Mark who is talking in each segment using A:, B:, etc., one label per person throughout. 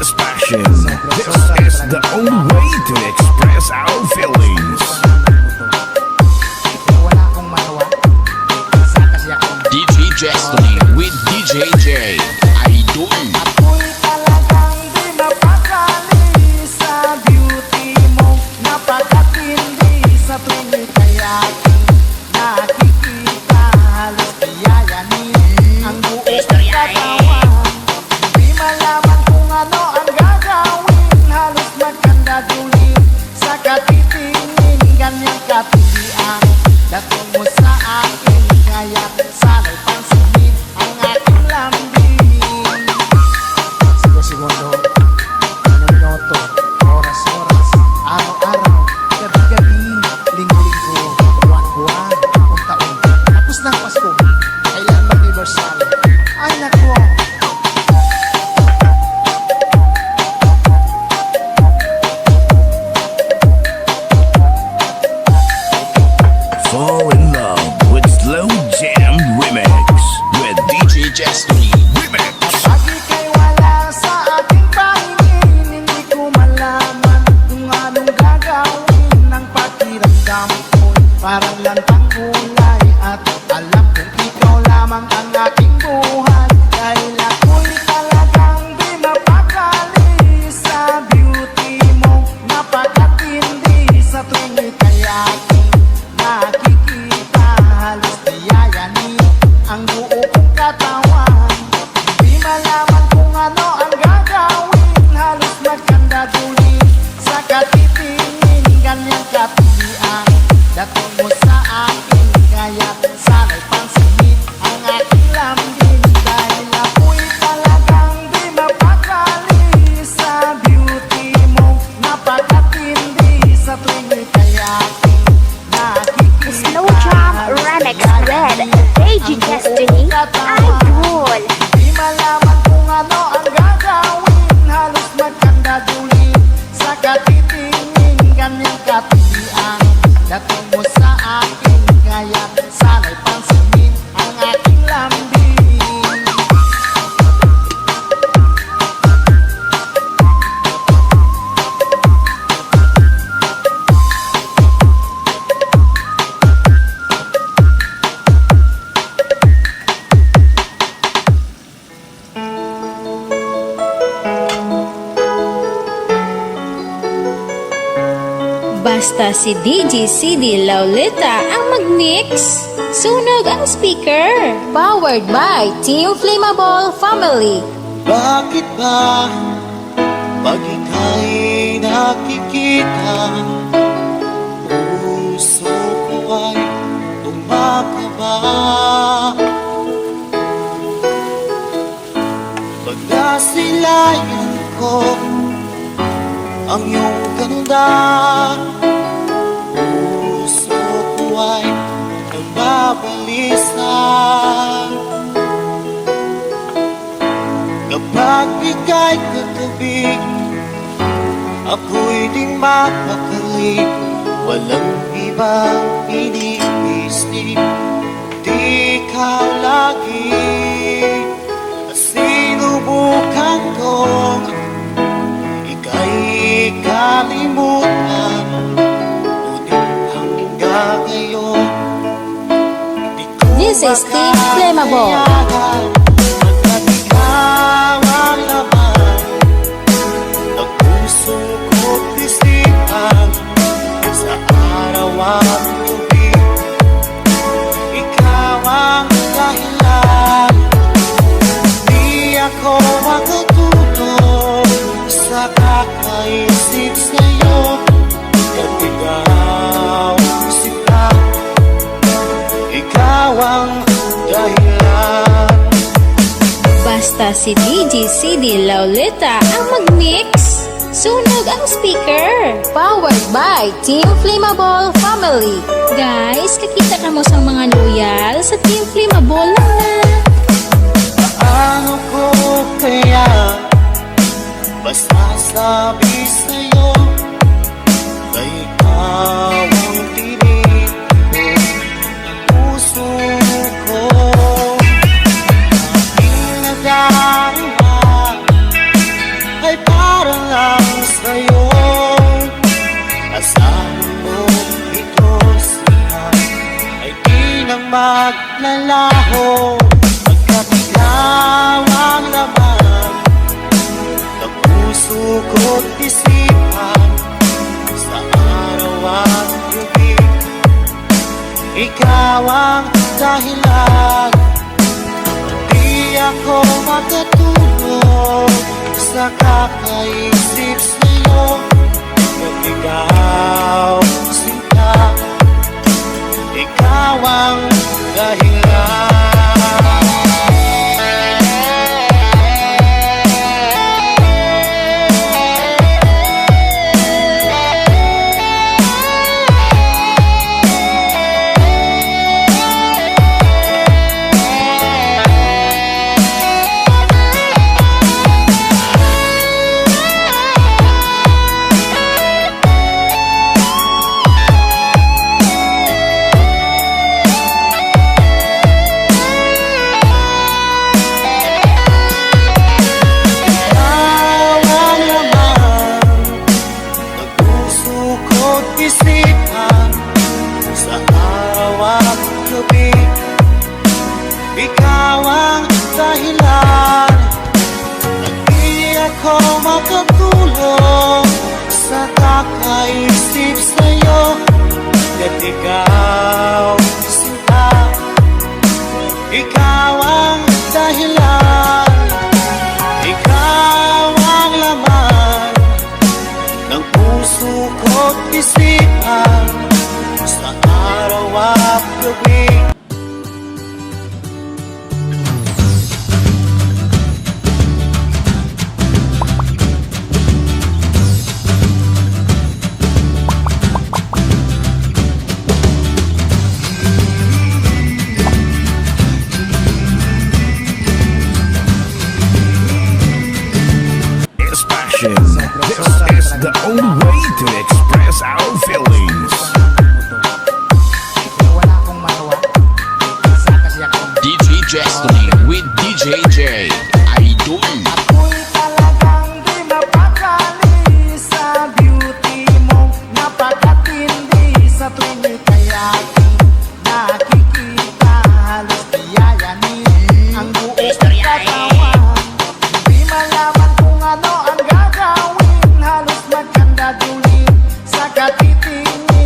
A: is passion. This is the only way to express our feelings. DJ Destiny with DJ J. Idol.
B: Ako'y talagang di mapakali sa beauty mo. Napakatindi sa tuwing ika'y aking nakikita. Halos iyayanin ang buong katawan. Di malaman kung ano ang gagawin. Halos magkandadulin sa katitingin. Ganyang katilian dating mo sa akin. Kaya sana'y pansinin ang aking lambing. Segundo, minuto, oras-oras, araw-araw, gabi-gabi, linggo-linggo, buwan-buwan, taon-taon. Tapos na ang Pasko, kailan mag-universal? Ay nako!
A: Fall in love with Slow Jam Remix with DJ Destiny Remix.
B: Kapag ika'y wala sa ating pahingin, hindi ko malaman kung anong gagawin. Ang pakiramdam ko'y parang lantang kulay. At alam kong ikaw lamang ang aking buhay. Dahil ako'y talagang di mapakali sa beauty mo. Napakatindi sa tuwing ika'y aking nakikita. Halos iyayanin ang buo kong katawan. Di malaman kung ano ang gagawin. Halos magkandadulin sa katitingin. Ganyang katilian dating mo sa akin. Kaya sana'y pansinin ang aking lambing. Dahil ako'y talagang di mapakali sa beauty mo. Napakatindi sa tuwing ika'y aking nakikita.
C: Slow Jam Remix with DJ Destiny Idol.
B: Di malaman kung ano ang gagawin. Halos magkandadulin sa katitingin. Ganyang katilian dating mo sa akin. Kaya sana'y pansinin ang aking lambing.
D: Basta si DJ CD Laulita ang mag-mix. Sunog ang speaker. Powered by Team Flammable Family.
B: Bakit ba pag ika'y nakikita, puso ko ay tumakaba? Pag nasilayan ko ang iyong ganda, puso ko ay nagbabalisa. Kapag ika'y katabi, ako'y di mapakali. Walang ibang iniisip, di ikaw lagi. At sinubukan kong ika'y kalimutan, ngunit hanggang ngayon di ko
D: This is Team Flammable.
B: Pagkat ikaw ang laman ng puso ko't isipan, sa araw at gabi, ikaw ang dahilan. Di ako makatulog sa kakaisip sa'yo. At ikaw sila, ikaw ang dahilan.
D: Basta si DJ CD Laulita ang mag-mix. Sunog ang speaker. Powered by Team Flammable Family. Guys, kakita ka mo sa mga loyal sa Team Flammable lang na.
B: Paano ko kaya basta sabi sa'yo na ikaw ang tinig ng puso ko? Aking nadarama ay Kasama mo itos lahat ay di na maglalaho, pagkat ikaw ang laman ng puso ko't isipan. Sa araw at gabi, ikaw ang dahilan. Di ako makatulog sa kakaisip sa'yo, at ikaw, sinta, ikaw ang dahilan. Isipan sa araw at gabi, ikaw ang dahilan. At di ako makatulog sa kakaisip sa'yo, at ikaw, sinta, ikaw ang dahilan. Ikaw ang laman ng puso ko't isipan sa araw at gabi.
A: It's passion. This is the only way to express our feelings.
B: Wala akong magawa. Isa kasi akong
A: DJ Destiny with DJ J. Idol.
B: ako'y talagang di mapakali sa beauty mo. Napakatindi sa tuwing ika'y aking nakikita. Halos biyayanin ang buong katawan. Di malaman kung ano ang gagawin. Halos magkanda dulit sa katitingin.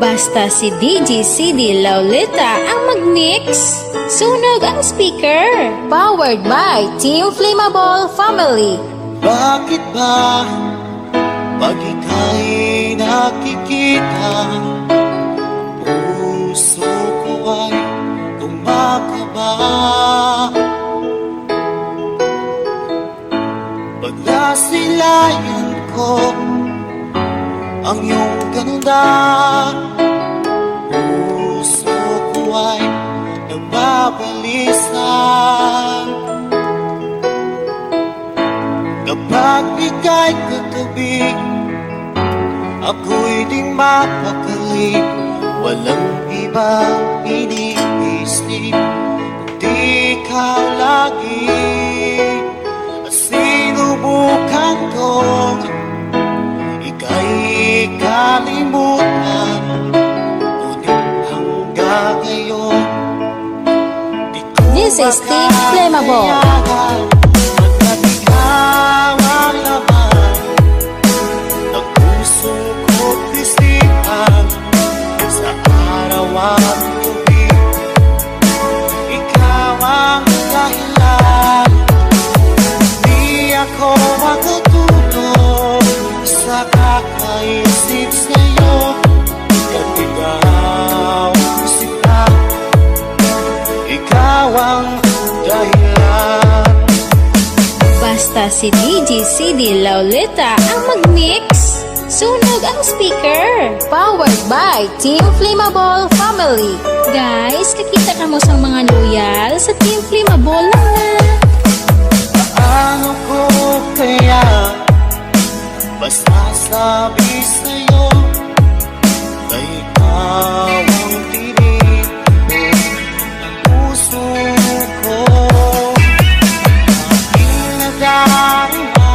D: Basta si DJ CD Laulita ang mag-mix. Sunog ang speaker. Powered by Team Flammable Family.
E: Bakit ba pag ika'y nakikita, puso ko ay kumakaba? Pag nasilayan ko ang iyong ganda, puso ko ay nagbabalisa. Kapag ika'y katabi, ako'y di mapakali. Walang ibang iniisip, kundi ikaw lagi. At sinubukan kong ika'y kalimutan, ngunit hanggang ngayon di ko
D: This is Team Flammable.
E: makayanan. Pagkat ikaw ang laman ng puso ko't isipan, sa araw at gabi, ikaw ang dahilan. Di ako makatulog sa kakaisip sa'yo, at ikaw sila, ikaw ang dahilan.
D: Basta si DJ CD Laulita ang mag-mix. Sunog ang speaker. Powered by Team Flammable Family. Guys, kakita ka mo sa mga loyal sa Team Flammable lang na.
E: Paano ko kaya masasabi sa'yo na ikaw ang tinig ng puso ko? Aking nadarama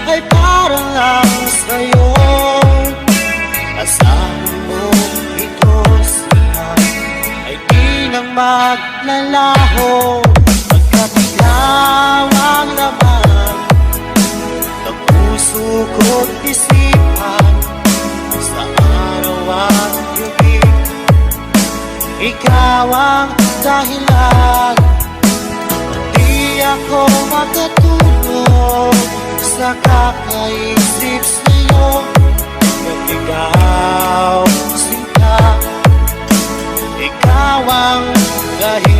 E: ay para lang sa'yo. Asahan mo ito siya ay di na maglalaho, pagkat ikaw ang laman ng puso ko't isipan, sa araw at gabi, ikaw ang dahilan. Di ako makatulog sa kakaisip sa'yo, at ikaw sinta, ikaw ang dahilan.